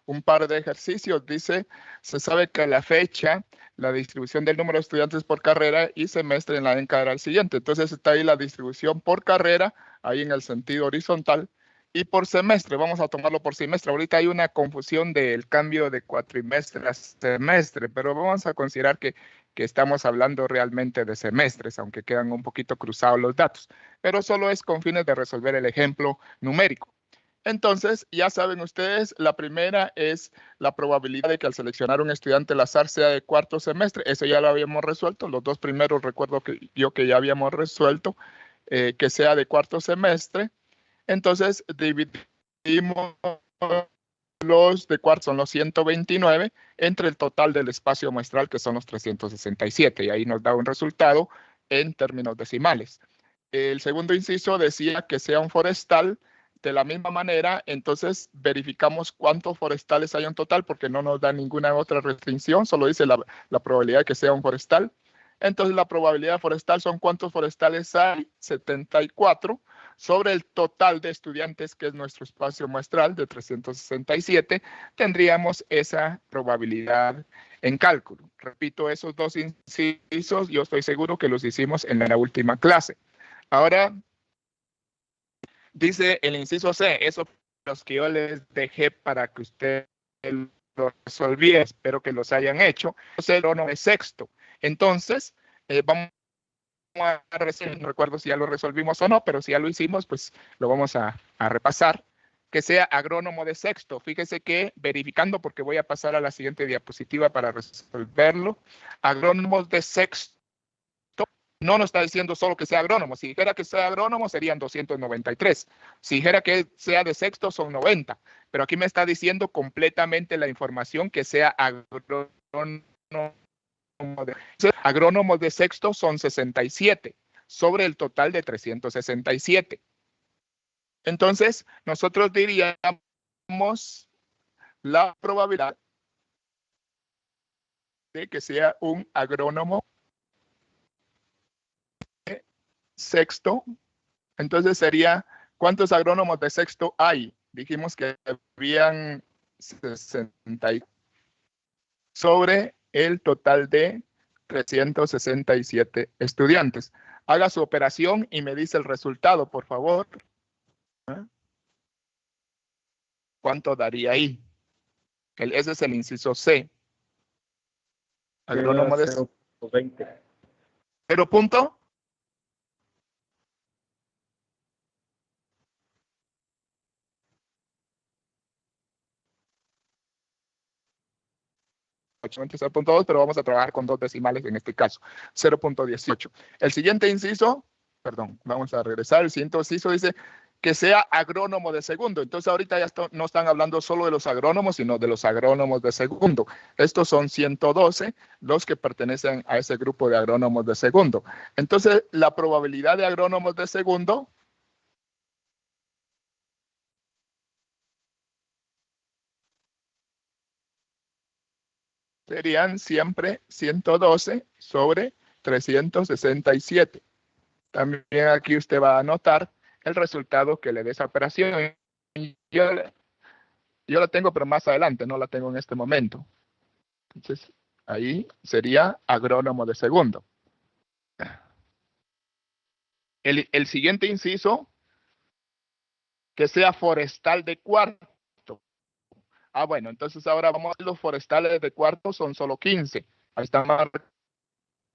un par de ejercicios. Dice, se sabe que a la fecha, la distribución del número de estudiantes por carrera y semestre en la ENCA era el siguiente. Entonces está ahí la distribución por carrera, ahí en el sentido horizontal, y por semestre. Vamos a tomarlo por semestre. Ahorita hay una confusión del cambio de cuatrimestre a semestre, pero vamos a considerar que estamos hablando realmente de semestres, aunque quedan un poquito cruzados los datos, pero solo es con fines de resolver el ejemplo numérico. Entonces, ya saben ustedes, la primera es la probabilidad de que al seleccionar un estudiante al azar sea de cuarto semestre. Eso ya lo habíamos resuelto. Los dos primeros recuerdo que ya habíamos resuelto, que sea de cuarto semestre. Entonces, dividimos los de cuarto, son los 129, entre el total del espacio muestral, que son los 367. Y ahí nos da un resultado en términos decimales. El segundo inciso decía que sea un forestal. De la misma manera, entonces verificamos cuántos forestales hay en total, porque no nos da ninguna otra restricción, solo dice la probabilidad de que sea un forestal. Entonces, la probabilidad forestal son cuántos forestales hay, 74, sobre el total de estudiantes, que es nuestro espacio muestral de 367, tendríamos esa probabilidad en cálculo. Repito, esos dos incisos, yo estoy seguro que los hicimos en la última clase. Ahora, dice el inciso C, esos los que yo les dejé para que ustedes lo resolvieran, espero que los hayan hecho. El agrónomo de sexto. Entonces, vamos a resolver, no recuerdo si ya lo resolvimos o no, pero si ya lo hicimos, pues lo vamos a repasar. Que sea agrónomo de sexto. Fíjese que verificando, porque voy a pasar a la siguiente diapositiva para resolverlo. Agrónomos de sexto. No nos está diciendo solo que sea agrónomo. Si dijera que sea agrónomo, serían 293. Si dijera que sea de sexto, son 90. Pero aquí me está diciendo completamente la información que sea agrónomos de sexto son 67 sobre el total de 367. Entonces, nosotros diríamos la probabilidad de que sea un agrónomo de sexto. Entonces sería, ¿cuántos agrónomos de sexto hay? Dijimos que habían 60 sobre el total de 367 estudiantes. Haga su operación y me dice el resultado, por favor. ¿Cuánto daría ahí? Ese es el inciso C. Agrónomo de 0.20. 0 punto. Pero vamos a trabajar con dos decimales en este caso, 0.18. El siguiente inciso, perdón, vamos a regresar. El siguiente inciso dice que sea agrónomo de segundo. Entonces ahorita ya no están hablando solo de los agrónomos, sino de los agrónomos de segundo. Estos son 112 los que pertenecen a ese grupo de agrónomos de segundo. Entonces la probabilidad de agrónomos de segundo serían siempre 112 sobre 367. También aquí usted va a anotar el resultado que le dé esa operación. Yo la tengo, pero más adelante, no la tengo en este momento. Entonces, ahí sería agrónomo de segundo. El siguiente inciso, que sea forestal de cuarto. Bueno, entonces ahora vamos a ver los forestales de cuarto, son solo 15. Ahí están más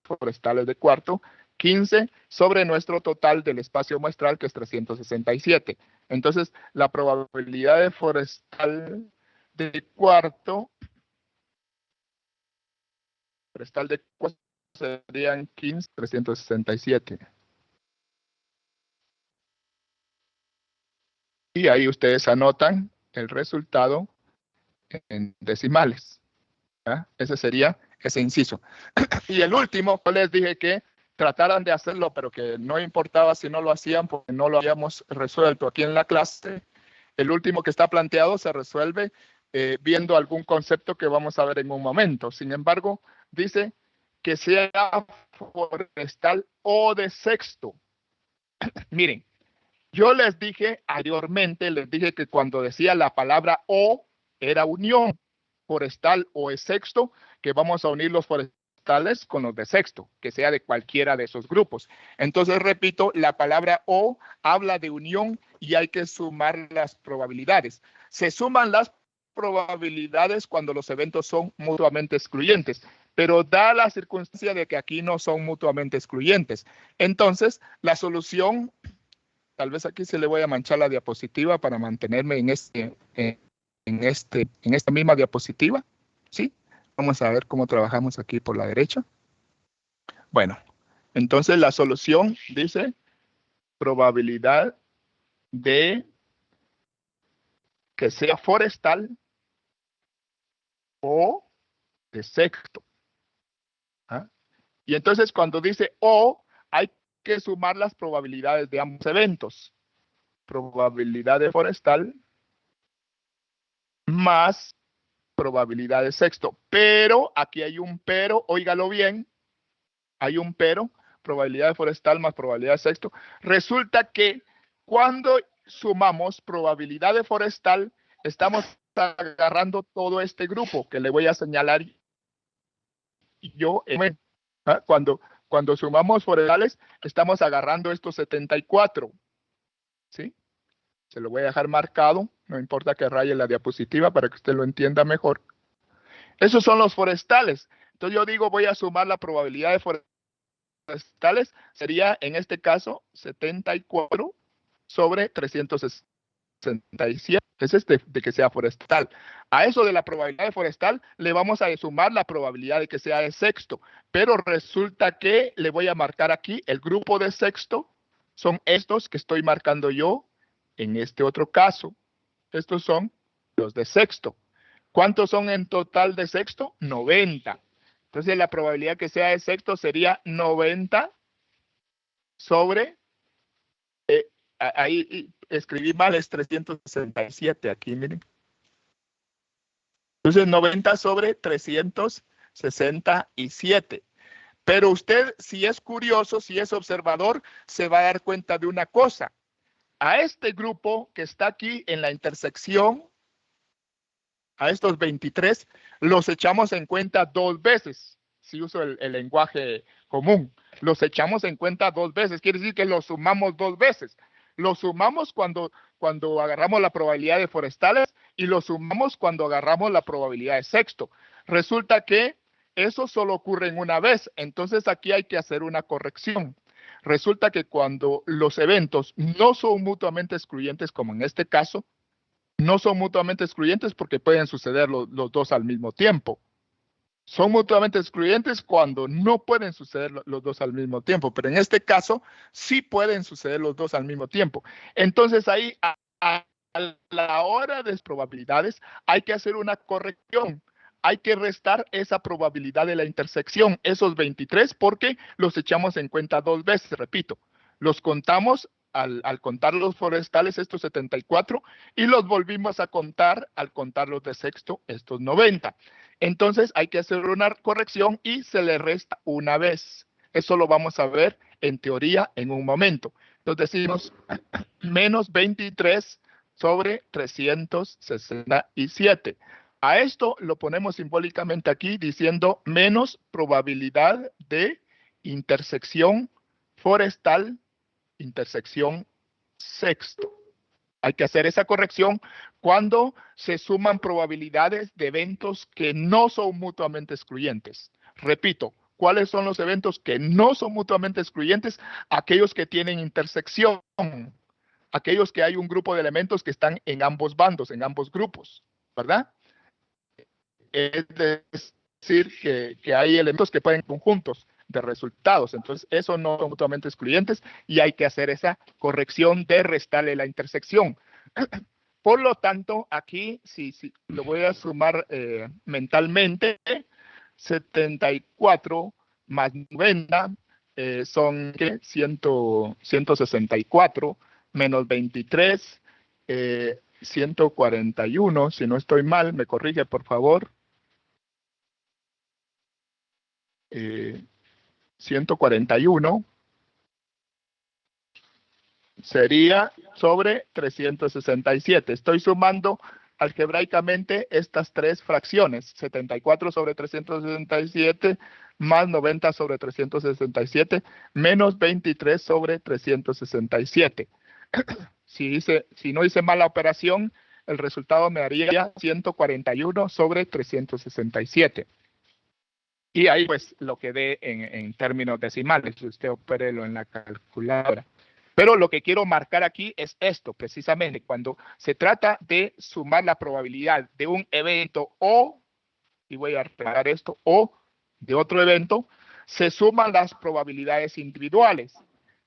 forestales de cuarto, 15 sobre nuestro total del espacio muestral, que es 367. Entonces, la probabilidad de forestal de cuarto, serían 15, 367. Y ahí ustedes anotan el resultado en decimales. Ese sería ese inciso. Y el último, yo les dije que trataran de hacerlo, pero que no importaba si no lo hacían, porque no lo habíamos resuelto aquí en la clase. El último que está planteado se resuelve viendo algún concepto que vamos a ver en un momento. Sin embargo, dice que sea forestal o de sexto. Miren, yo les dije anteriormente, les dije que cuando decía la palabra o, era unión forestal o es sexto, que vamos a unir los forestales con los de sexto, que sea de cualquiera de esos grupos. Entonces, repito, la palabra o habla de unión y hay que sumar las probabilidades. Se suman las probabilidades cuando los eventos son mutuamente excluyentes, pero da la circunstancia de que aquí no son mutuamente excluyentes. Entonces, la solución, tal vez aquí se le voy a manchar la diapositiva para mantenerme en esta misma diapositiva, ¿sí? Vamos a ver cómo trabajamos aquí por la derecha. Bueno, entonces la solución dice probabilidad de que sea forestal o de sexto. ¿Ah? Y entonces cuando dice o, hay que sumar las probabilidades de ambos eventos. Probabilidad de forestal más probabilidad de sexto. Pero, aquí hay un pero, óigalo bien, hay un pero, probabilidad de forestal más probabilidad de sexto. Resulta que cuando sumamos probabilidad de forestal, estamos agarrando todo este grupo que le voy a señalar yo. Cuando sumamos forestales, estamos agarrando estos 74, ¿sí? Se lo voy a dejar marcado, no importa que raye la diapositiva para que usted lo entienda mejor. Esos son los forestales. Entonces yo digo, voy a sumar la probabilidad de forestales, sería en este caso 74 sobre 367. Ese es de que sea forestal. A eso de la probabilidad de forestal le vamos a sumar la probabilidad de que sea de sexto, pero resulta que le voy a marcar aquí el grupo de sexto, son estos que estoy marcando yo en este otro caso. Estos son los de sexto. ¿Cuántos son en total de sexto? 90. Entonces la probabilidad que sea de sexto sería 90 sobre, ahí escribí mal, es 367 aquí, miren. Entonces 90 sobre 367. Pero usted, si es curioso, si es observador, se va a dar cuenta de una cosa. A este grupo que está aquí en la intersección, a estos 23, los echamos en cuenta 2 veces. Si uso el lenguaje común, los echamos en cuenta 2 veces. Quiere decir que los sumamos 2 veces. Los sumamos cuando agarramos la probabilidad de forestales y los sumamos cuando agarramos la probabilidad de sexto. Resulta que eso solo ocurre en una vez. Entonces aquí hay que hacer una corrección. Resulta que cuando los eventos no son mutuamente excluyentes, como en este caso, no son mutuamente excluyentes porque pueden suceder los dos al mismo tiempo. Son mutuamente excluyentes cuando no pueden suceder los dos al mismo tiempo, pero en este caso sí pueden suceder los dos al mismo tiempo. Entonces ahí a la hora de las probabilidades hay que hacer una corrección. Hay que restar esa probabilidad de la intersección, esos 23, porque los echamos en cuenta 2 veces, repito. Los contamos al contar los forestales, estos 74, y los volvimos a contar al contar los de sexto, estos 90. Entonces hay que hacer una corrección y se le resta una vez. Eso lo vamos a ver en teoría en un momento. Entonces decimos menos 23 sobre 367. A esto lo ponemos simbólicamente aquí diciendo menos probabilidad de intersección forestal, intersección sexto. Hay que hacer esa corrección cuando se suman probabilidades de eventos que no son mutuamente excluyentes. Repito, ¿cuáles son los eventos que no son mutuamente excluyentes? Aquellos que tienen intersección, aquellos que hay un grupo de elementos que están en ambos bandos, en ambos grupos, ¿verdad? Es decir, que hay elementos que pueden conjuntos de resultados. Entonces, eso no son mutuamente excluyentes y hay que hacer esa corrección de restarle la intersección. Por lo tanto, aquí, si lo voy a sumar mentalmente, 74 más 90 son ¿qué? 164 menos 23, 141. Si no estoy mal, me corrige, por favor. 141 sería sobre 367. Estoy sumando algebraicamente estas tres fracciones, 74 sobre 367 más 90 sobre 367 menos 23 sobre 367. Si no hice mal la operación, el resultado me daría 141 sobre 367. Y ahí pues lo que dé en términos decimales, si usted opérelo en la calculadora. Pero lo que quiero marcar aquí es esto, precisamente, cuando se trata de sumar la probabilidad de un evento o, y voy a aclarar esto, o de otro evento, se suman las probabilidades individuales.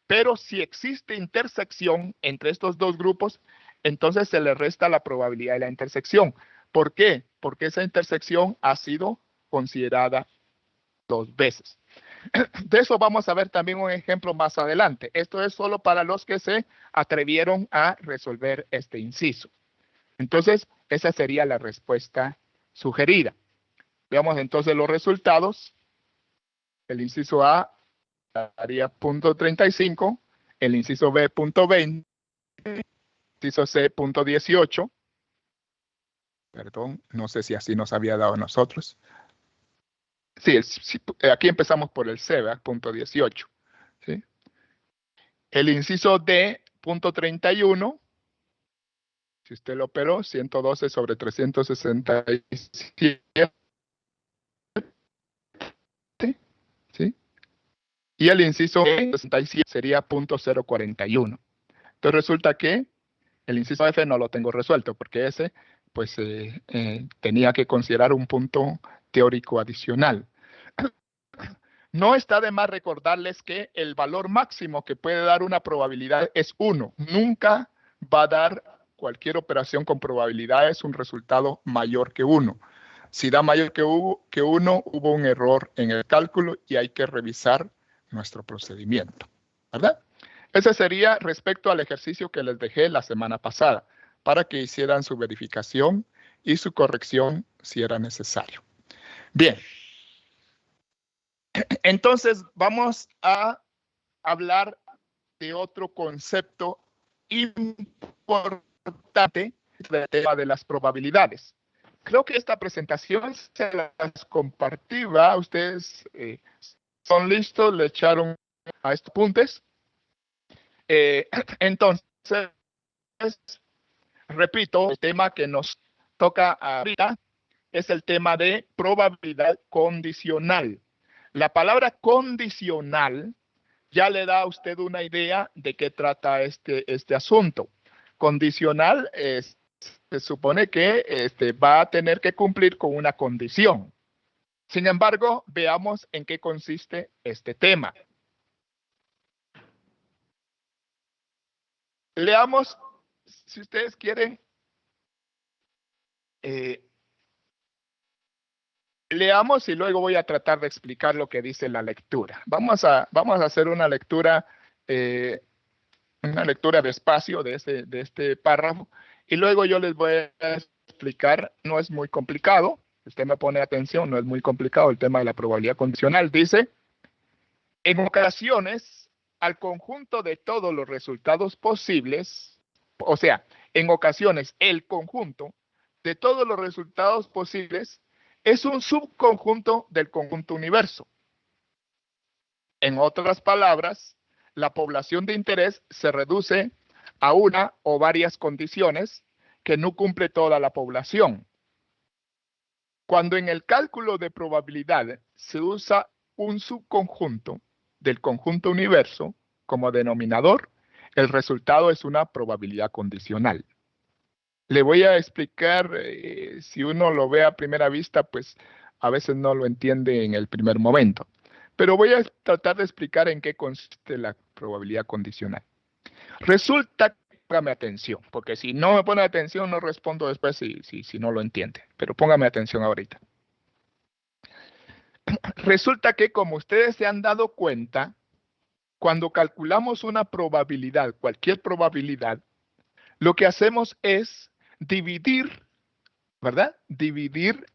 Pero si existe intersección entre estos dos grupos, entonces se le resta la probabilidad de la intersección. ¿Por qué? Porque esa intersección ha sido considerada 2 veces. De eso vamos a ver también un ejemplo más adelante. Esto es solo para los que se atrevieron a resolver este inciso. Entonces, esa sería la respuesta sugerida. Veamos entonces los resultados. El inciso A daría .35, el inciso B .20, el inciso C .18. Perdón, no sé si así nos había dado a nosotros. Sí, aquí empezamos por el C, ¿verdad? .18. ¿Sí? El inciso D, .31, si usted lo operó, 112 sobre 367, ¿sí? Y el inciso E, 67, sería .041. Entonces resulta que el inciso F no lo tengo resuelto, porque ese, pues, tenía que considerar un punto teórico adicional. No está de más recordarles que el valor máximo que puede dar una probabilidad es 1. Nunca va a dar cualquier operación con probabilidades un resultado mayor que 1. Si da mayor que 1, hubo un error en el cálculo y hay que revisar nuestro procedimiento, ¿verdad? Ese sería respecto al ejercicio que les dejé la semana pasada, para que hicieran su verificación y su corrección si era necesario. Bien. Entonces, vamos a hablar de otro concepto importante del tema de las probabilidades. Creo que esta presentación se las compartí, ¿va? Ustedes son listos, le echaron a estos puntos. Entonces, repito, el tema que nos toca ahorita es el tema de probabilidad condicional. La palabra condicional ya le da a usted una idea de qué trata este asunto. Condicional se supone que va a tener que cumplir con una condición. Sin embargo, veamos en qué consiste este tema. Leamos, si ustedes quieren, leamos y luego voy a tratar de explicar lo que dice la lectura. Vamos a hacer una lectura despacio de este párrafo y luego yo les voy a explicar. No es muy complicado, usted me pone atención, no es muy complicado el tema de la probabilidad condicional. Dice, en ocasiones, al conjunto de todos los resultados posibles, o sea, en ocasiones el conjunto de todos los resultados posibles es un subconjunto del conjunto universo. En otras palabras, la población de interés se reduce a una o varias condiciones que no cumple toda la población. Cuando en el cálculo de probabilidad se usa un subconjunto del conjunto universo como denominador, el resultado es una probabilidad condicional. Le voy a explicar, si uno lo ve a primera vista, pues a veces no lo entiende en el primer momento. Pero voy a tratar de explicar en qué consiste la probabilidad condicional. Resulta, póngame atención, porque si no me pone atención no respondo después si no lo entiende. Pero póngame atención ahorita. Resulta que, como ustedes se han dado cuenta, cuando calculamos una probabilidad, cualquier probabilidad, lo que hacemos es dividir, ¿verdad? Dividir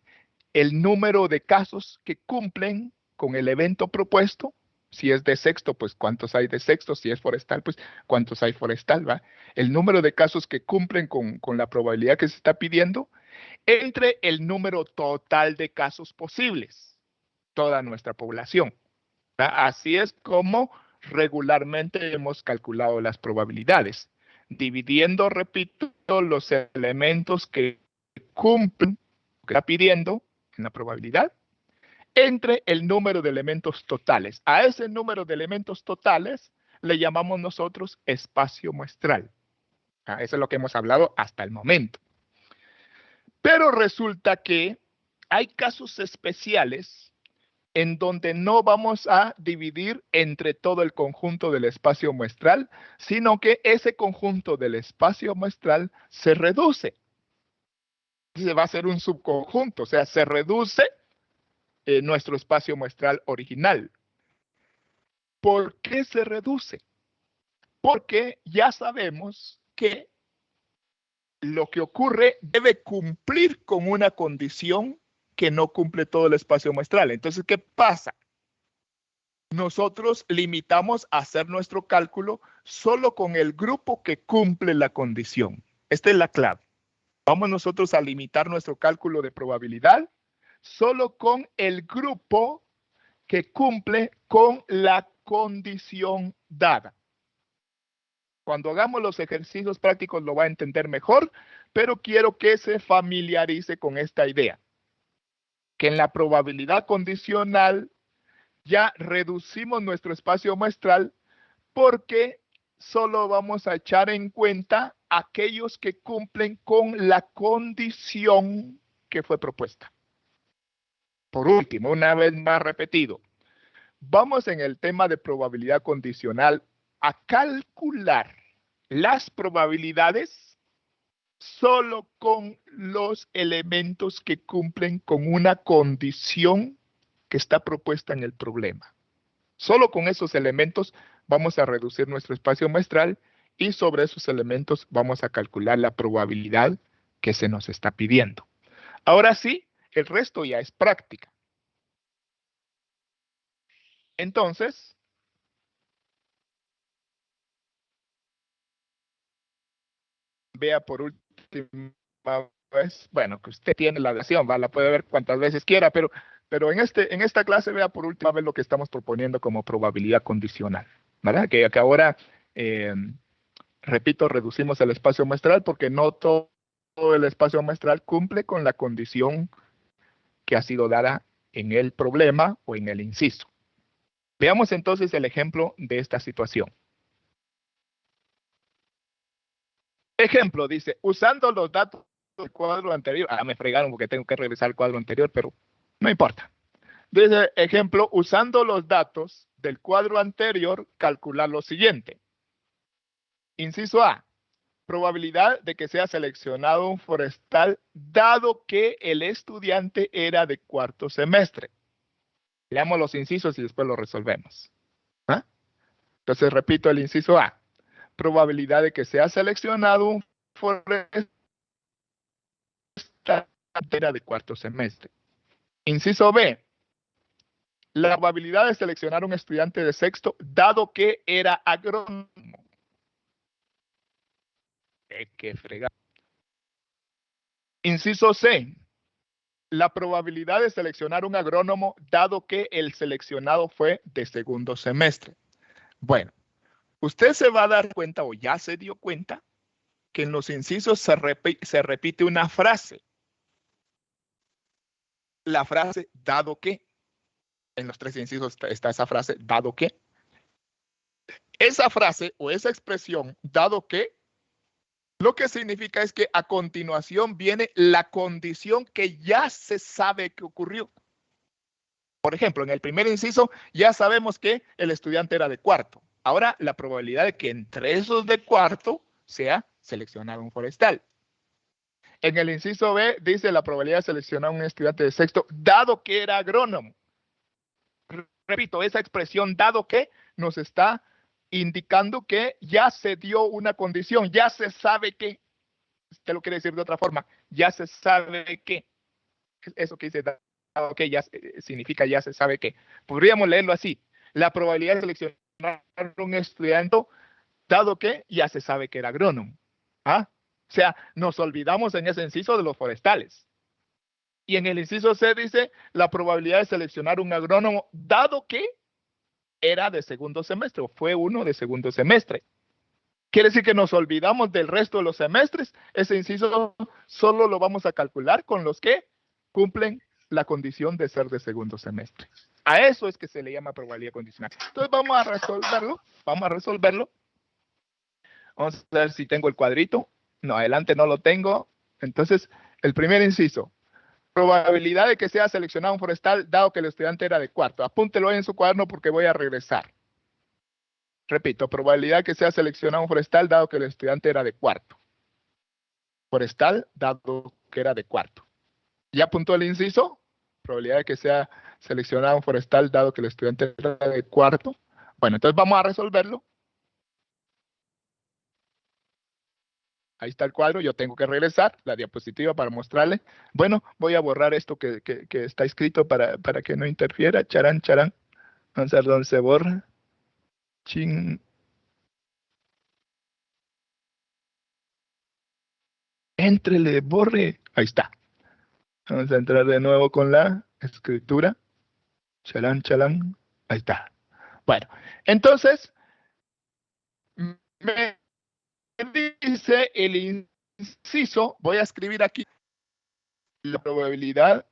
el número de casos que cumplen con el evento propuesto Si es de sexto, pues cuántos hay de sexto. Si es forestal, pues cuántos hay forestal, ¿va? El número de casos que cumplen con la probabilidad que se está pidiendo entre el número total de casos posibles, toda nuestra población. ¿Va? Así es como regularmente hemos calculado las probabilidades, dividiendo, repito, los elementos que cumplen, que está pidiendo en la probabilidad, entre el número de elementos totales. A ese número de elementos totales le llamamos nosotros espacio muestral. Eso es lo que hemos hablado hasta el momento. Pero resulta que hay casos especiales en donde no vamos a dividir entre todo el conjunto del espacio muestral, sino que ese conjunto del espacio muestral se reduce. Se va a ser un subconjunto, o sea, se reduce nuestro espacio muestral original. ¿Por qué se reduce? Porque ya sabemos que lo que ocurre debe cumplir con una condición que no cumple todo el espacio muestral. Entonces, ¿qué pasa? Nosotros limitamos a hacer nuestro cálculo solo con el grupo que cumple la condición. Esta es la clave. Vamos nosotros a limitar nuestro cálculo de probabilidad solo con el grupo que cumple con la condición dada. Cuando hagamos los ejercicios prácticos lo va a entender mejor, pero quiero que se familiarice con esta idea. Que en la probabilidad condicional ya reducimos nuestro espacio muestral porque solo vamos a echar en cuenta aquellos que cumplen con la condición que fue propuesta. Por último, una vez más repetido, vamos en el tema de probabilidad condicional a calcular las probabilidades solo con los elementos que cumplen con una condición que está propuesta en el problema. Solo con esos elementos vamos a reducir nuestro espacio muestral y sobre esos elementos vamos a calcular la probabilidad que se nos está pidiendo. Ahora sí, el resto ya es práctica. Entonces, vea por última vez, bueno, que usted tiene la versión, ¿va? La puede ver cuantas veces quiera, pero en esta clase vea por última vez lo que estamos proponiendo como probabilidad condicional, ¿verdad? Que ahora, repito, reducimos el espacio muestral porque no todo el espacio muestral cumple con la condición que ha sido dada en el problema o en el inciso. Veamos entonces el ejemplo de esta situación. Ejemplo, dice, usando los datos del cuadro anterior. Me fregaron porque tengo que revisar el cuadro anterior, pero no importa. Dice, ejemplo, usando los datos del cuadro anterior, calcular lo siguiente. Inciso A, probabilidad de que sea seleccionado un forestal dado que el estudiante era de cuarto semestre. Leamos los incisos y después lo resolvemos. ¿Ah? Entonces repito el inciso A. Probabilidad de que sea seleccionado un forestal era de cuarto semestre. Inciso B. La probabilidad de seleccionar un estudiante de sexto dado que era agrónomo. ¡Qué fregado! Inciso C. La probabilidad de seleccionar un agrónomo dado que el seleccionado fue de segundo semestre. Bueno, usted se va a dar cuenta o ya se dio cuenta que en los incisos se repite una frase. La frase dado que. En los tres incisos está esa frase dado que. Esa frase o esa expresión dado que lo que significa es que a continuación viene la condición que ya se sabe que ocurrió. Por ejemplo, en el primer inciso ya sabemos que el estudiante era de cuarto. Ahora la probabilidad de que entre esos de cuarto sea seleccionado un forestal. En el inciso B dice la probabilidad de seleccionar un estudiante de sexto dado que era agrónomo. Repito, esa expresión dado que nos está indicando que ya se dio una condición, ya se sabe que, usted lo quiere decir de otra forma, ya se sabe que, eso que dice dado que ya significa ya se sabe que. Podríamos leerlo así, La probabilidad de seleccionar un estudiante, dado que ya se sabe que era agrónomo. ¿Ah? O sea, nos olvidamos en ese inciso de los forestales. Y en el inciso C dice la probabilidad de seleccionar un agrónomo, dado que era de segundo semestre o fue uno de segundo semestre. Quiere decir que nos olvidamos del resto de los semestres. Ese inciso solo lo vamos a calcular con los que cumplen la condición de ser de segundo semestre. A eso es que se le llama probabilidad condicional. Entonces vamos a resolverlo. Vamos a resolverlo. Vamos a ver si tengo el cuadrito. No, adelante no lo tengo. Entonces, el primer inciso. Probabilidad de que sea seleccionado un forestal dado que el estudiante era de cuarto. Apúntelo en su cuaderno porque voy a regresar. Repito, probabilidad que sea seleccionado un forestal dado que el estudiante era de cuarto. Forestal dado que era de cuarto. ¿Ya apuntó el inciso? Probabilidad de que sea seleccionado un forestal dado que el estudiante era de cuarto. Bueno, entonces vamos a resolverlo. Ahí está el cuadro, yo tengo que regresar la diapositiva para mostrarle. Bueno, voy a borrar esto que está escrito para que no interfiera. Charán, charán. Vamos a ver dónde se borra. Chin. Éntrele, borre. Ahí está. Vamos a entrar de nuevo con la escritura. Chalán, chalán. Ahí está. Bueno, entonces, me dice el inciso, voy a escribir aquí la probabilidad.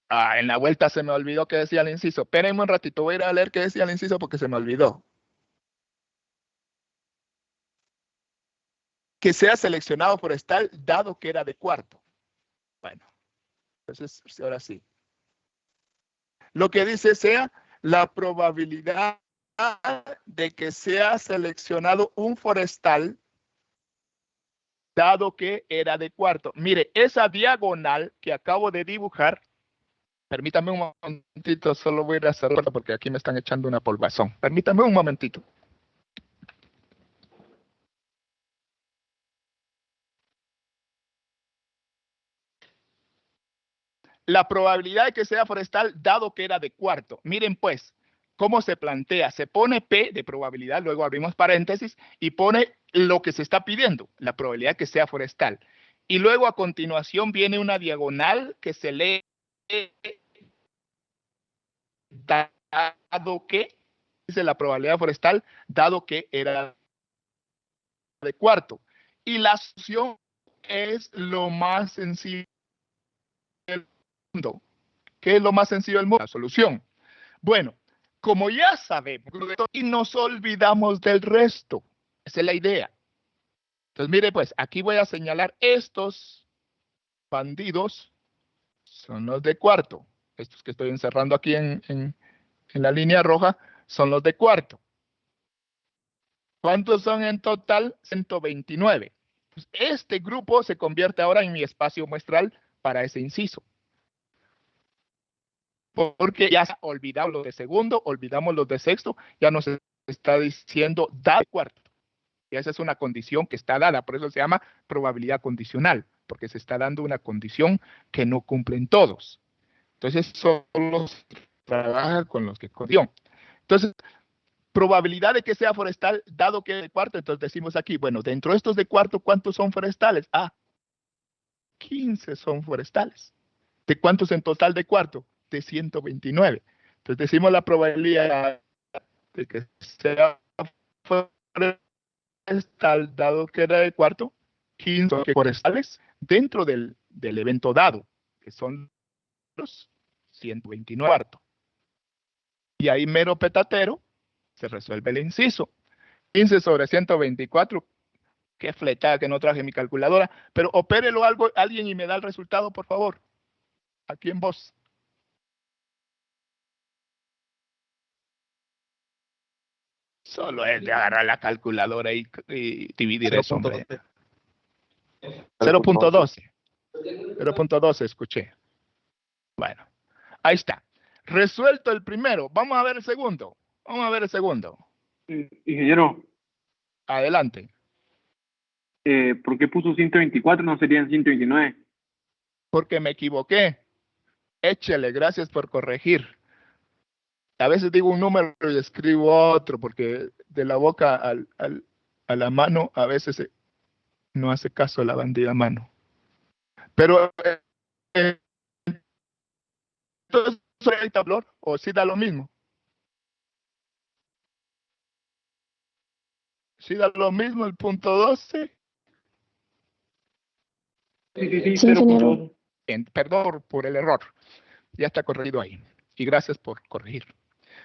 En la vuelta se me olvidó que decía el inciso. Espérenme un ratito, voy a ir a leer qué decía el inciso porque se me olvidó. Que sea seleccionado forestal dado que era de cuarto. Bueno, entonces ahora sí. Lo que dice sea la probabilidad de que sea seleccionado un forestal dado que era de cuarto. Mire, esa diagonal que acabo de dibujar, permítame un momentito, solo voy a ir a cerrarla porque aquí me están echando una polvazón. Permítame un momentito. La probabilidad de que sea forestal dado que era de cuarto. Miren pues, cómo se plantea. Se pone P de probabilidad, luego abrimos paréntesis y pone lo que se está pidiendo, la probabilidad de que sea forestal. Y luego a continuación viene una diagonal que se lee dado que, dice la probabilidad forestal, dado que era de cuarto. Y la solución es lo más sencillo del mundo. ¿Qué es lo más sencillo del mundo? La solución. Bueno, como ya sabemos, y nos olvidamos del resto. Esa es la idea. Entonces, mire, pues, aquí voy a señalar estos bandidos son los de cuarto. Estos que estoy encerrando aquí en la línea roja son los de cuarto. ¿Cuántos son en total? 129. Pues este grupo se convierte ahora en mi espacio muestral para ese inciso. Porque ya olvidamos los de segundo, olvidamos los de sexto, ya nos está diciendo da cuarto. Y esa es una condición que está dada, por eso se llama probabilidad condicional, porque se está dando una condición que no cumplen todos. Entonces, solo se trabaja con los que condición. Entonces, probabilidad de que sea forestal, dado que es de cuarto, entonces decimos aquí, bueno, dentro de estos de cuarto, ¿cuántos son forestales? 15 son forestales. ¿De cuántos en total de cuarto? De 129. Entonces decimos la probabilidad de que sea forestal, dado que era de cuarto, 15 forestales dentro del evento dado, que son los 129 cuarto. Y ahí mero petatero se resuelve el inciso. 15 sobre 124. Qué fletada que no traje mi calculadora. Pero opérelo algo, alguien y me da el resultado, por favor. Aquí en voz. Solo es de agarrar la calculadora y dividir eso, hombre. 0.12. 0.12 escuché. Bueno, ahí está. Resuelto el primero. Vamos a ver el segundo. Vamos a ver el segundo. Ingeniero, Adelante. ¿por qué puso 124? No serían 129. Porque me equivoqué. Échele, gracias por corregir. A veces digo un número y escribo otro, porque de la boca a la mano a veces no hace caso la bandida mano. Pero entonces hay tablón, o sí da lo mismo. Sí da lo mismo el punto 12. Sí, Sí, ingeniero. 0.2. Perdón por el error. Ya está corregido ahí. Y gracias por corregir.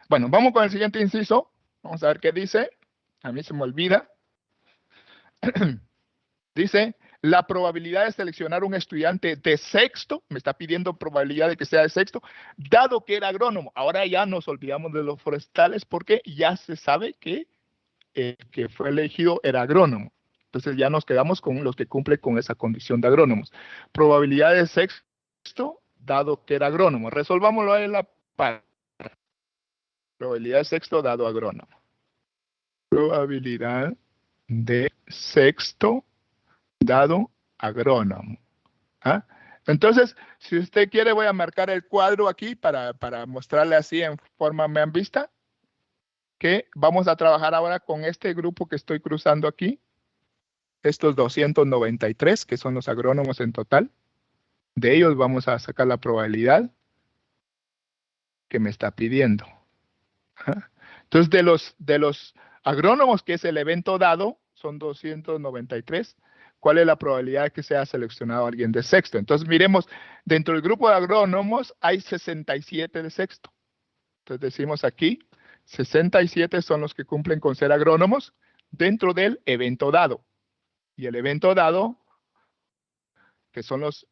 Bueno, vamos con el siguiente inciso. Vamos a ver qué dice. A mí se me olvida. Dice, la probabilidad de seleccionar un estudiante de sexto, me está pidiendo probabilidad de que sea de sexto, dado que era agrónomo. Ahora ya nos olvidamos de los forestales porque ya se sabe que el que fue elegido era agrónomo. Entonces ya nos quedamos con los que cumplen con esa condición de agrónomos. Probabilidad de sexto, dado que era agrónomo. Resolvámoslo en la par. Probabilidad de sexto, dado agrónomo. Probabilidad de sexto, dado agrónomo. ¿Ah? Entonces, si usted quiere, voy a marcar el cuadro aquí para mostrarle así en forma en vista, que vamos a trabajar ahora con este grupo que estoy cruzando aquí, estos 293, que son los agrónomos en total. De ellos vamos a sacar la probabilidad que me está pidiendo. ¿Ah? Entonces, de los agrónomos, que es el evento dado, son 293. ¿Cuál es la probabilidad de que sea seleccionado alguien de sexto? Entonces, miremos, dentro del grupo de agrónomos hay 67 de sexto. Entonces, decimos aquí, 67 son los que cumplen con ser agrónomos dentro del evento dado. Y el evento dado, que son los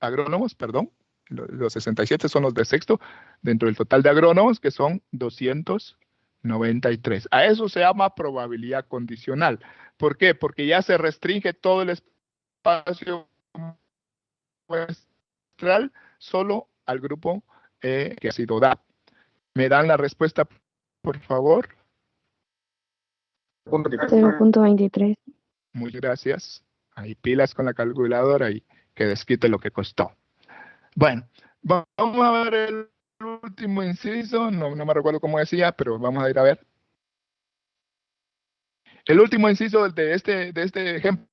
agrónomos, perdón, los 67 son los de sexto, dentro del total de agrónomos, que son 293. A eso se llama probabilidad condicional. ¿Por qué? Porque ya se restringe todo el espacio muestral solo al grupo que ha sido dado. ¿Me dan la respuesta, por favor? 0.23. Muchas gracias. Ahí pilas con la calculadora y que desquite lo que costó. Bueno, vamos a ver el último inciso. No me recuerdo cómo decía, pero vamos a ir a ver. El último inciso de este ejemplo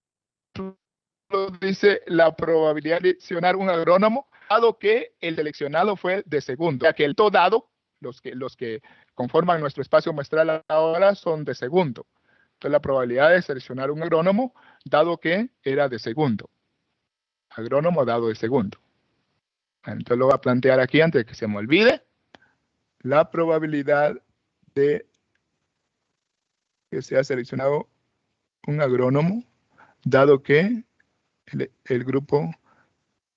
dice la probabilidad de seleccionar un agrónomo, dado que el seleccionado fue de segundo, ya que el todo dado, los que conforman nuestro espacio muestral ahora son de segundo. Entonces la probabilidad de seleccionar un agrónomo, dado que era de segundo. Agrónomo dado de segundo. Entonces lo voy a plantear aquí antes de que se me olvide. La probabilidad de que sea seleccionado un agrónomo, dado que el grupo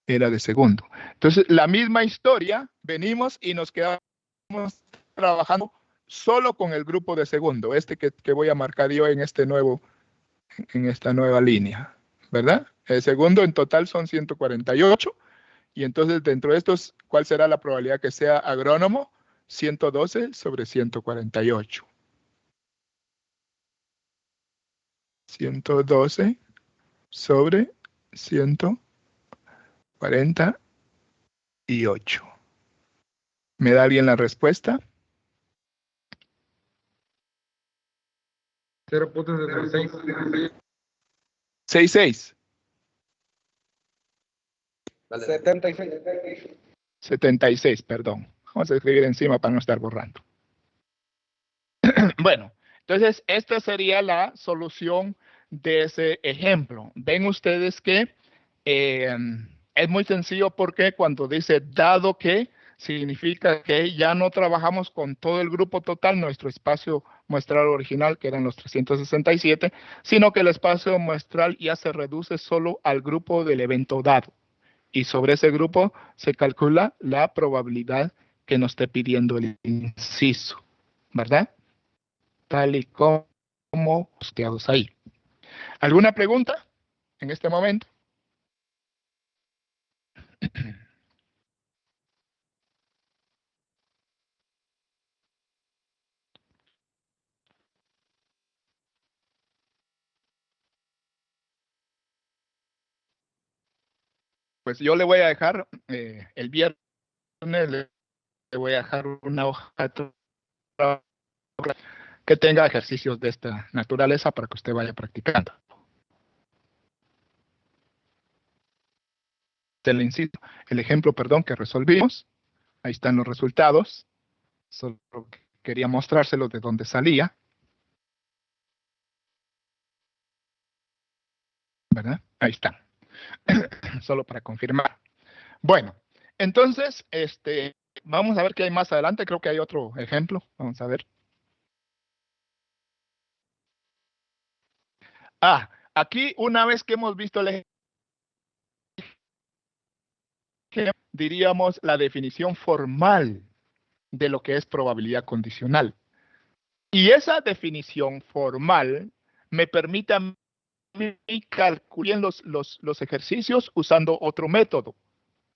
era de segundo. Entonces, la misma historia, venimos y nos quedamos trabajando solo con el grupo de segundo, este que voy a marcar yo en esta nueva línea, ¿verdad? El segundo en total son 148, y entonces dentro de estos, ¿cuál será la probabilidad que sea agrónomo? 112 sobre 148. 112 sobre 148. ¿Me da alguien la respuesta? 0.76. 66. 76. 76, perdón. Vamos a escribir encima para no estar borrando. Bueno, entonces esta sería la solución de ese ejemplo. Ven ustedes que es muy sencillo porque cuando dice dado que, significa que ya no trabajamos con todo el grupo total, nuestro espacio muestral original, que eran los 367, sino que el espacio muestral ya se reduce solo al grupo del evento dado. Y sobre ese grupo se calcula la probabilidad que nos esté pidiendo el inciso, ¿verdad? Tal y como posteados ahí. ¿Alguna pregunta en este momento? Pues yo le voy a dejar el viernes, le voy a dejar una hoja que tenga ejercicios de esta naturaleza para que usted vaya practicando. Te le insisto, el ejemplo, perdón, que resolvimos, ahí están los resultados, solo quería mostrárselos de dónde salía, ¿verdad? Ahí está, solo para confirmar. Bueno, entonces, vamos a ver qué hay más adelante, creo que hay otro ejemplo, vamos a ver. Aquí una vez que hemos visto el ejemplo, diríamos la definición formal de lo que es probabilidad condicional. Y esa definición formal me permite a mí calcular los ejercicios usando otro método.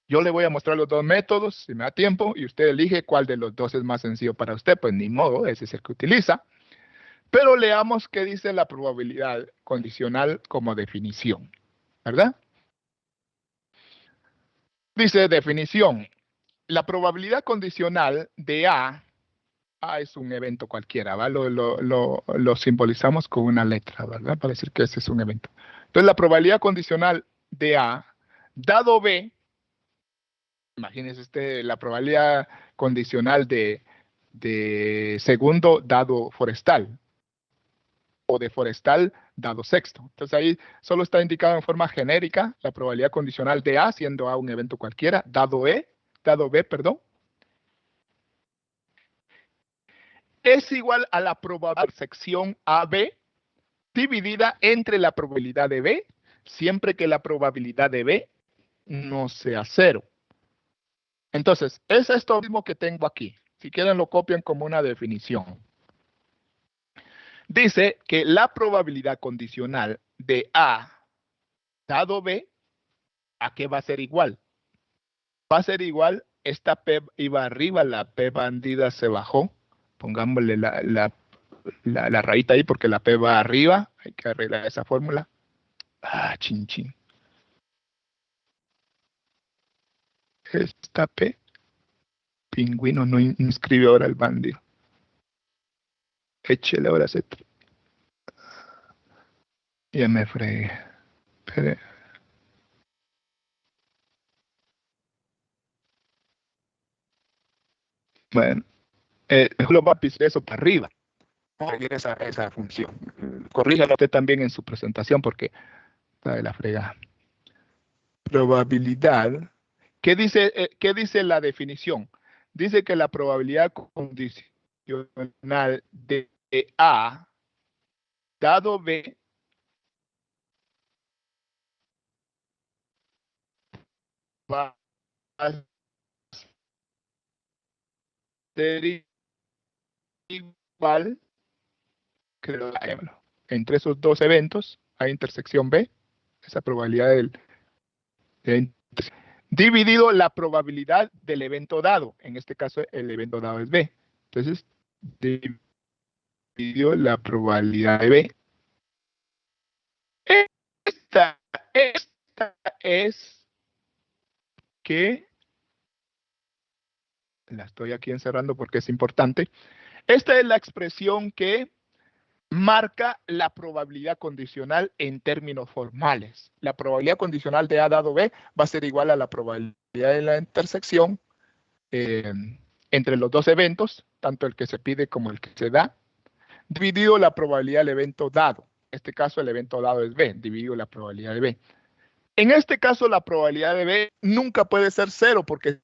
Yo le voy a mostrar los dos métodos, si me da tiempo, y usted elige cuál de los dos es más sencillo para usted, pues ni modo, ese es el que utiliza. Pero leamos qué dice la probabilidad condicional como definición, ¿verdad? Dice definición, la probabilidad condicional de A es un evento cualquiera, ¿va? Lo simbolizamos con una letra, ¿verdad? Para decir que ese es un evento. Entonces, la probabilidad condicional de A, dado B, imagínese usted la probabilidad condicional de segundo dado forestal, o de forestal dado sexto. Entonces, ahí solo está indicado en forma genérica la probabilidad condicional de A, siendo A un evento cualquiera, dado B, perdón, es igual a la probabilidad de sección AB dividida entre la probabilidad de B, siempre que la probabilidad de B no sea 0. Entonces, es esto mismo que tengo aquí. Si quieren lo copian como una definición. Dice que la probabilidad condicional de A dado B, ¿a qué va a ser igual? Va a ser igual, esta P iba arriba, la P bandida se bajó. Pongámosle la rayita ahí porque la P va arriba. Hay que arreglar esa fórmula. Chin, chin. Esta P. Pingüino no inscribe ahora el bandido. Échele ahora Z. Ya me fregué. Espere. Bueno. Lo va a pisar eso para arriba. Seguir esa función. Corríjalo usted también en su presentación porque está de la fregada. Probabilidad. ¿Qué dice la definición? Dice que la probabilidad condicional de A dado B va a ser igual que entre esos dos eventos hay intersección B, esa probabilidad dividido la probabilidad del evento dado. En este caso, el evento dado es B. Entonces, dividido la probabilidad de B. Esta es que, la estoy aquí encerrando porque es importante. Esta es la expresión que marca la probabilidad condicional en términos formales. La probabilidad condicional de A dado B va a ser igual a la probabilidad de la intersección entre los dos eventos, tanto el que se pide como el que se da, dividido la probabilidad del evento dado. En este caso, el evento dado es B, dividido la probabilidad de B. En este caso, la probabilidad de B nunca puede ser 0, porque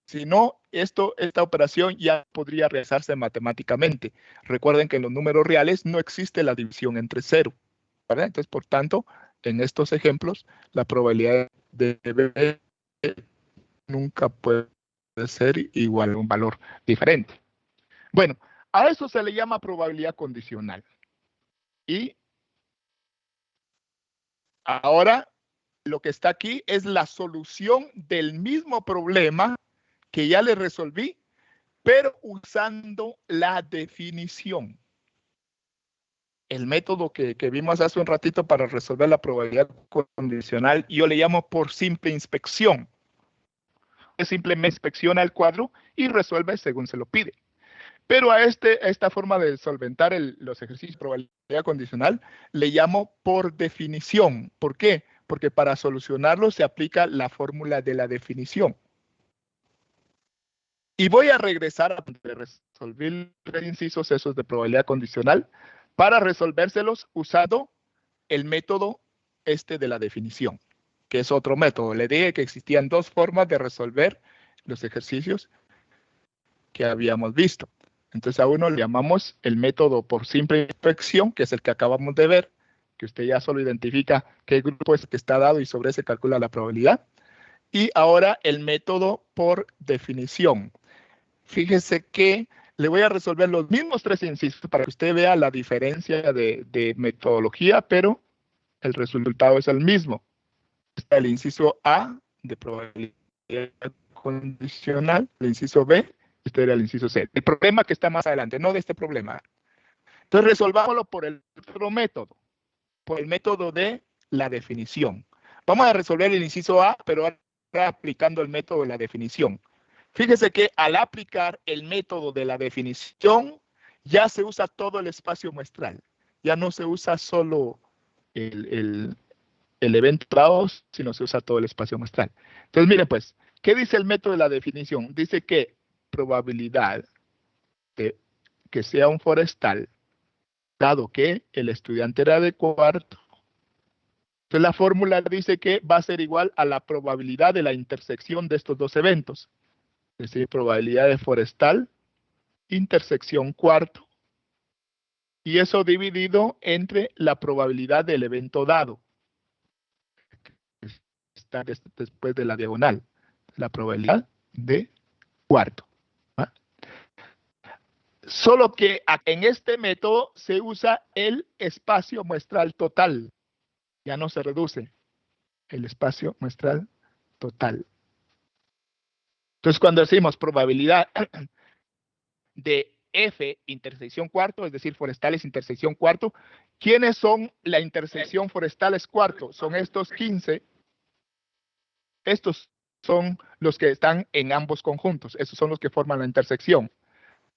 si no, esta operación ya podría realizarse matemáticamente. Recuerden que en los números reales no existe la división entre 0, ¿verdad? Entonces, por tanto, en estos ejemplos, la probabilidad de B nunca puede ser igual a un valor diferente. Bueno, a eso se le llama probabilidad condicional. Y ahora lo que está aquí es la solución del mismo problema que ya le resolví, pero usando la definición. El método que vimos hace un ratito para resolver la probabilidad condicional, yo le llamo por simple inspección. Simplemente inspecciona el cuadro y resuelve según se lo pide. Pero a esta forma de solventar los ejercicios de probabilidad condicional le llamo por definición. ¿Por qué? Porque para solucionarlo se aplica la fórmula de la definición. Y voy a regresar a resolver 3 incisos esos de probabilidad condicional para resolvérselos usando el método de la definición, que es otro método. Le dije que existían 2 formas de resolver los ejercicios que habíamos visto. Entonces a uno le llamamos el método por simple inspección, que es el que acabamos de ver, que usted ya solo identifica qué grupo es el que está dado y sobre ese calcula la probabilidad. Y ahora el método por definición. Fíjese que le voy a resolver los mismos 3 incisos para que usted vea la diferencia de metodología, pero el resultado es el mismo. Está el inciso A de probabilidad condicional, el inciso B, este era el inciso C. El problema que está más adelante, no de este problema. Entonces resolvámoslo por el otro método, por el método de la definición. Vamos a resolver el inciso A, pero ahora aplicando el método de la definición. Fíjese que al aplicar el método de la definición, ya se usa todo el espacio muestral. Ya no se usa solo el evento dado, sino se usa todo el espacio muestral. Entonces, mire pues, ¿qué dice el método de la definición? Dice que probabilidad de que sea un forestal, dado que el estudiante era de cuarto. Entonces, la fórmula dice que va a ser igual a la probabilidad de la intersección de estos 2 eventos. Es decir, probabilidad de forestal, intersección cuarto. Y eso dividido entre la probabilidad del evento dado. Está después de la diagonal. La probabilidad de cuarto. ¿Va? Solo que en este método se usa el espacio muestral total. Ya no se reduce el espacio muestral total. Entonces, cuando decimos probabilidad de F intersección cuarto, es decir, forestales intersección cuarto, ¿quiénes son la intersección forestales cuarto? Son estos 15. Estos son los que están en ambos conjuntos. Esos son los que forman la intersección.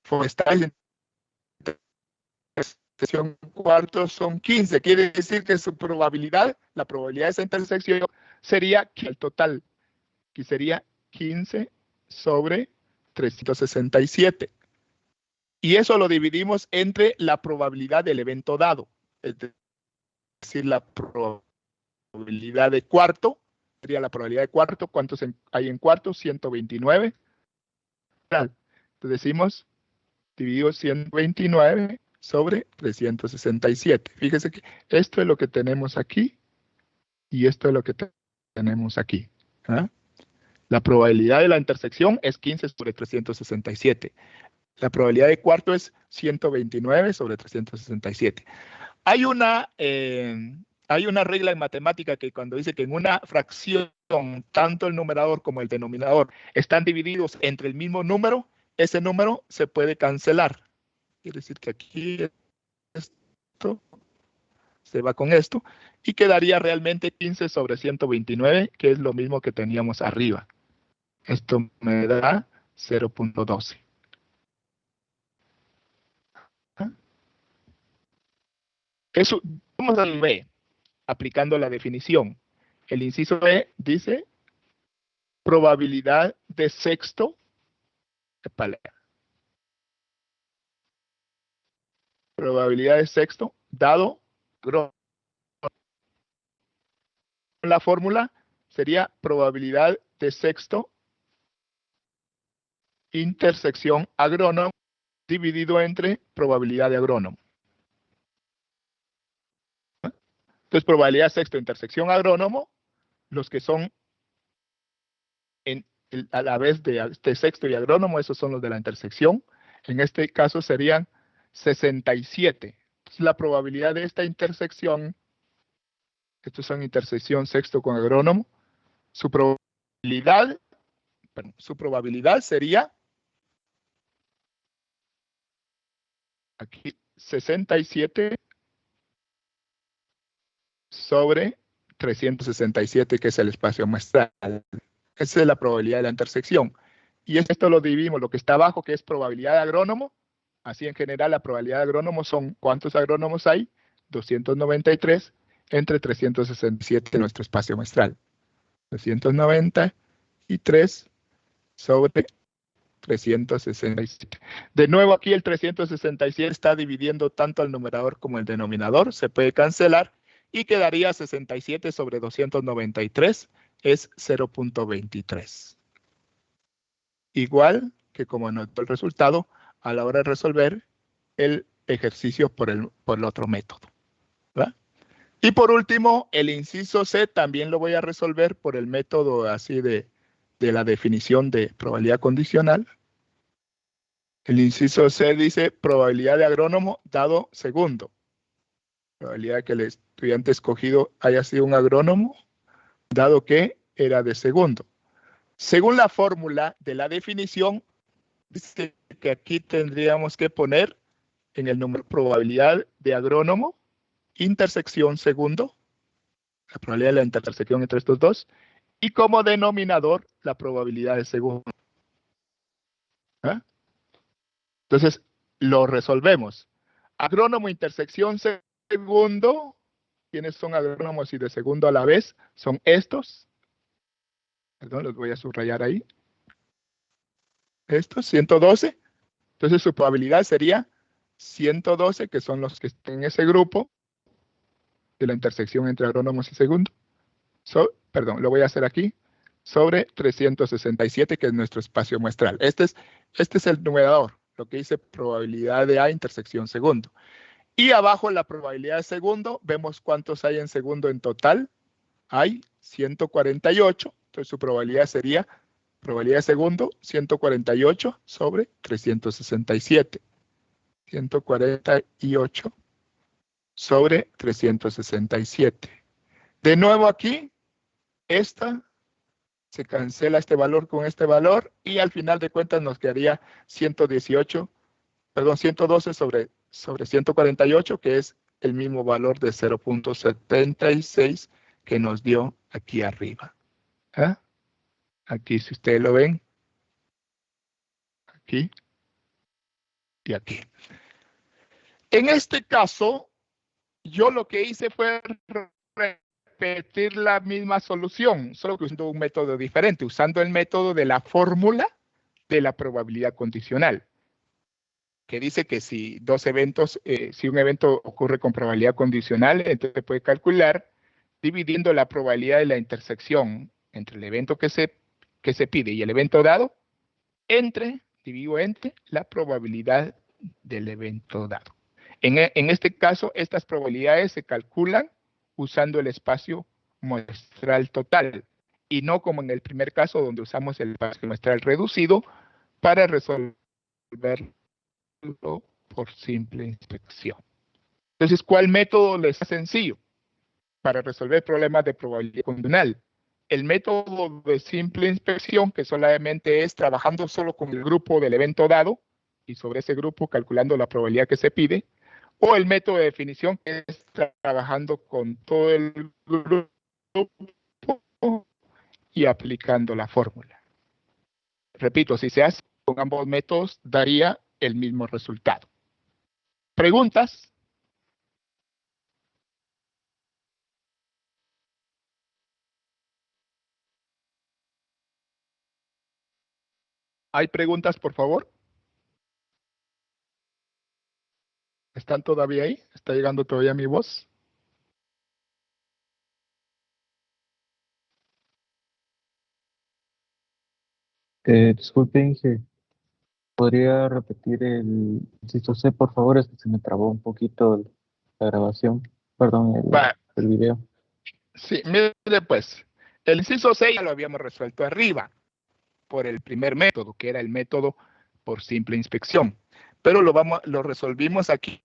Forestales intersección cuarto son 15. Quiere decir que su probabilidad, la probabilidad de esa intersección sería el total, que sería 15 sobre 367. Y eso lo dividimos entre la probabilidad del evento dado. Es decir, la probabilidad de cuarto, sería la probabilidad de cuarto. ¿Cuántos hay en cuarto? 129. Entonces decimos, dividido 129 sobre 367. Fíjese que esto es lo que tenemos aquí y esto es lo que tenemos aquí. ¿Ah? La probabilidad de la intersección es 15 sobre 367. La probabilidad de cuarto es 129 sobre 367. Hay una regla en matemática que cuando dice que en una fracción, tanto el numerador como el denominador están divididos entre el mismo número, ese número se puede cancelar. Quiere decir que aquí esto se va con esto y quedaría realmente 15 sobre 129, que es lo mismo que teníamos arriba. Esto me da 0.12. Eso, vamos al B, aplicando la definición. El inciso B dice probabilidad de sexto. Probabilidad de sexto dado la fórmula sería probabilidad de sexto intersección agrónomo dividido entre probabilidad de agrónomo. Entonces, probabilidad de sexto intersección agrónomo, los que son a la vez de sexto y agrónomo, esos son los de la intersección. En este caso serían 67. Entonces, la probabilidad de esta intersección, estos son intersección sexto con agrónomo, su probabilidad sería aquí 67 sobre 367, que es el espacio muestral. Esa es la probabilidad de la intersección. Y esto lo dividimos, lo que está abajo, que es probabilidad de agrónomo, Así en general la probabilidad de agrónomos son, ¿cuántos agrónomos hay? 293 entre 367 en nuestro espacio muestral. 293 sobre 367. De nuevo aquí el 367 está dividiendo tanto al numerador como el denominador. Se puede cancelar y quedaría 67 sobre 293 es 0.23. Igual que como anotó el resultado a la hora de resolver el ejercicio por el otro método, ¿verdad? Y por último, el inciso C también lo voy a resolver por el método así de la definición de probabilidad condicional. El inciso C dice probabilidad de agrónomo dado segundo. Probabilidad de que el estudiante escogido haya sido un agrónomo, dado que era de segundo. Según la fórmula de la definición, dice que aquí tendríamos que poner en el número probabilidad de agrónomo, intersección segundo, la probabilidad de la intersección entre estos dos, y como denominador la probabilidad de segundo. ¿Ah? Entonces, lo resolvemos. Agrónomo, intersección segundo. ¿Quiénes son agrónomos y de segundo a la vez? Son estos. Perdón, los voy a subrayar ahí. Estos, 112. Entonces, su probabilidad sería 112, que son los que están en ese grupo de la intersección entre agrónomos y segundo. Perdón, lo voy a hacer aquí. Sobre 367, que es nuestro espacio muestral. Este es el numerador, lo que dice probabilidad de A intersección segundo. Y abajo la probabilidad de segundo, vemos cuántos hay en segundo en total. Hay 148, entonces su probabilidad sería probabilidad de segundo 148 sobre 367. 148 sobre 367. De nuevo aquí, esta se cancela este valor con este valor y al final de cuentas nos quedaría 112 sobre 148, que es el mismo valor de 0.76 que nos dio aquí arriba. ¿Ah? Aquí, si ustedes lo ven, aquí y aquí. En este caso, yo lo que hice fue repetir la misma solución, solo que usando un método diferente, usando el método de la fórmula de la probabilidad condicional, que dice que si dos eventos, si un evento ocurre con probabilidad condicional, entonces se puede calcular dividiendo la probabilidad de la intersección entre el evento que se pide y el evento dado, divido entre la probabilidad del evento dado. En este caso, estas probabilidades se calculan usando el espacio muestral total y no como en el primer caso donde usamos el espacio muestral reducido para resolverlo por simple inspección. Entonces, ¿cuál método les es sencillo para resolver problemas de probabilidad condicional? El método de simple inspección, que solamente es trabajando solo con el grupo del evento dado y sobre ese grupo calculando la probabilidad que se pide, o el método de definición, que es trabajando con todo el grupo y aplicando la fórmula. Repito, si se hace con ambos métodos, daría el mismo resultado. ¿Preguntas? ¿Hay preguntas, por favor? ¿Están todavía ahí? ¿Está llegando todavía mi voz? Disculpe, Inge, ¿podría repetir el inciso C, por favor? Es que se me trabó un poquito la grabación, perdón, el video. Sí, mire pues, el inciso 6 ya lo habíamos resuelto arriba por el primer método, que era el método por simple inspección. Pero lo resolvimos aquí,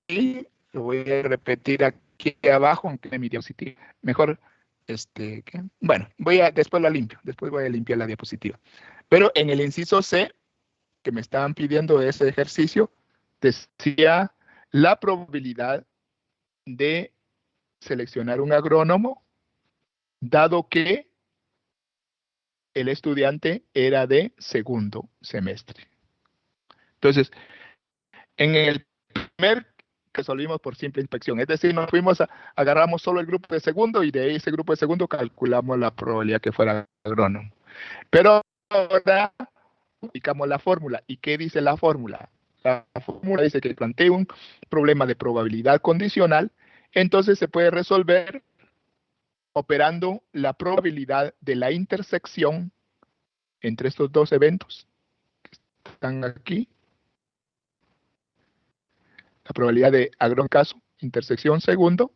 lo voy a repetir aquí abajo, aunque en mi diapositiva. Mejor, bueno, después lo limpio, después voy a limpiar la diapositiva. Pero en el inciso C, que me estaban pidiendo ese ejercicio, decía la probabilidad de seleccionar un agrónomo, dado que el estudiante era de segundo semestre. Entonces, En el primer resolvimos por simple inspección, es decir, nos fuimos agarramos solo el grupo de segundo y de ese grupo de segundo calculamos la probabilidad que fuera agrónomo. Pero ahora aplicamos la fórmula. ¿Y qué dice la fórmula? La fórmula dice que plantee un problema de probabilidad condicional, entonces se puede resolver operando la probabilidad de la intersección entre estos dos eventos que están aquí. La probabilidad de agrónomo caso, intersección segundo.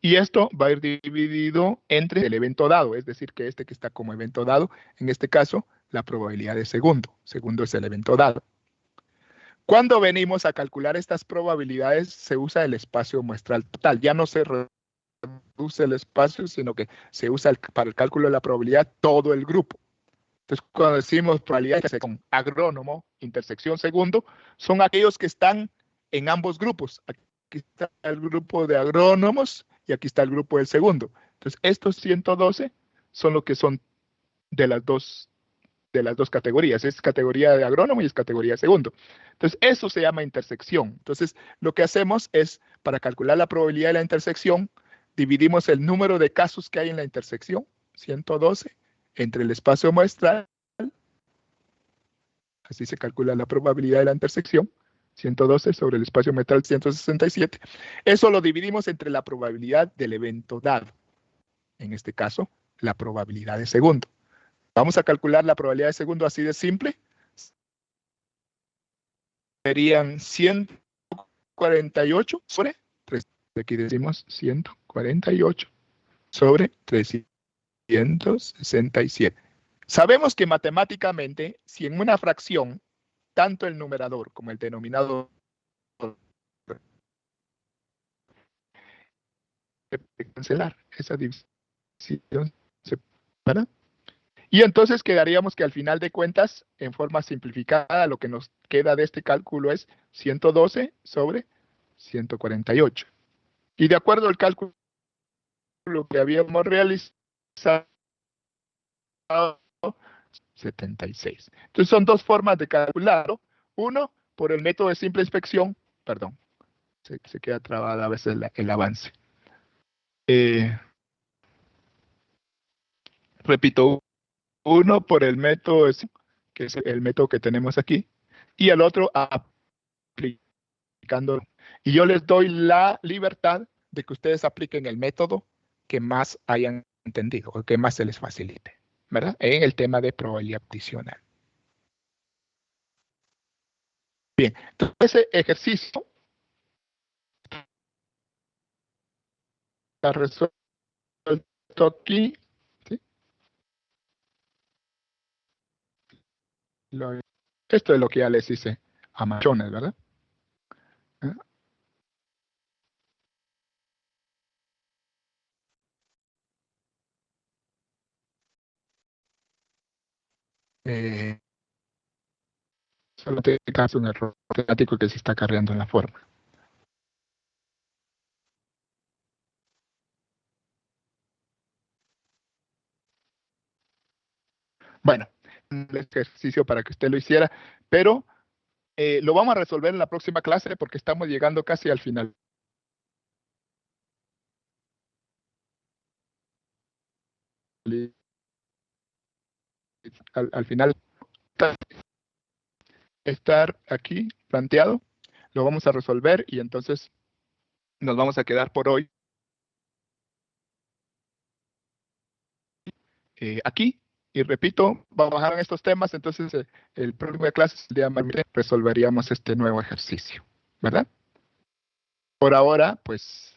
Y esto va a ir dividido entre el evento dado, es decir, que este que está como evento dado, en este caso, la probabilidad de segundo. Segundo es el evento dado. Cuando venimos a calcular estas probabilidades, se usa el espacio muestral total. Ya no se reduce el espacio, sino que se usa para el cálculo de la probabilidad todo el grupo. Entonces, cuando decimos probabilidades con agrónomo, intersección segundo, son aquellos que están en ambos grupos. Aquí está el grupo de agrónomos y aquí está el grupo del segundo. Entonces, estos 112 son lo que son de las dos categorías. Es categoría de agrónomo y es categoría de segundo. Entonces, eso se llama intersección. Entonces, lo que hacemos es, para calcular la probabilidad de la intersección, dividimos el número de casos que hay en la intersección, 112, entre el espacio muestral. Así se calcula la probabilidad de la intersección. 112 sobre el espacio muestral 167. Eso lo dividimos entre la probabilidad del evento dado. En este caso, la probabilidad de segundo. Vamos a calcular la probabilidad de segundo así de simple. Serían 148 sobre 3. Aquí decimos 148 sobre 367. Sabemos que matemáticamente, si en una fracción, tanto el numerador como el denominador se puede cancelar, esa división, ¿verdad? Y entonces quedaríamos que al final de cuentas, en forma simplificada, lo que nos queda de este cálculo es 112 sobre 148. Y de acuerdo al cálculo que habíamos realizado, 76. Entonces son dos formas de calcularlo. Uno, por el método de simple inspección, perdón, se queda trabada a veces el avance. Repito, uno por el método, que es el método que tenemos aquí, y el otro aplicando. Y yo les doy la libertad de que ustedes apliquen el método que más hayan entendido o que más se les facilite, ¿verdad? En el tema de probabilidad adicional. Bien, entonces ese ejercicio está resuelto aquí. ¿Sí? Esto es lo que ya les hice a machones, ¿verdad? Solo te caso un error matemático que se está cargando en la forma. Bueno, el ejercicio para que usted lo hiciera, pero lo vamos a resolver en la próxima clase porque estamos llegando casi al final. Al final estar aquí planteado, lo vamos a resolver y entonces nos vamos a quedar por hoy aquí. Y repito, vamos a bajar en estos temas, entonces el próximo clase, el día martes, resolveríamos este nuevo ejercicio, ¿verdad? Por ahora, pues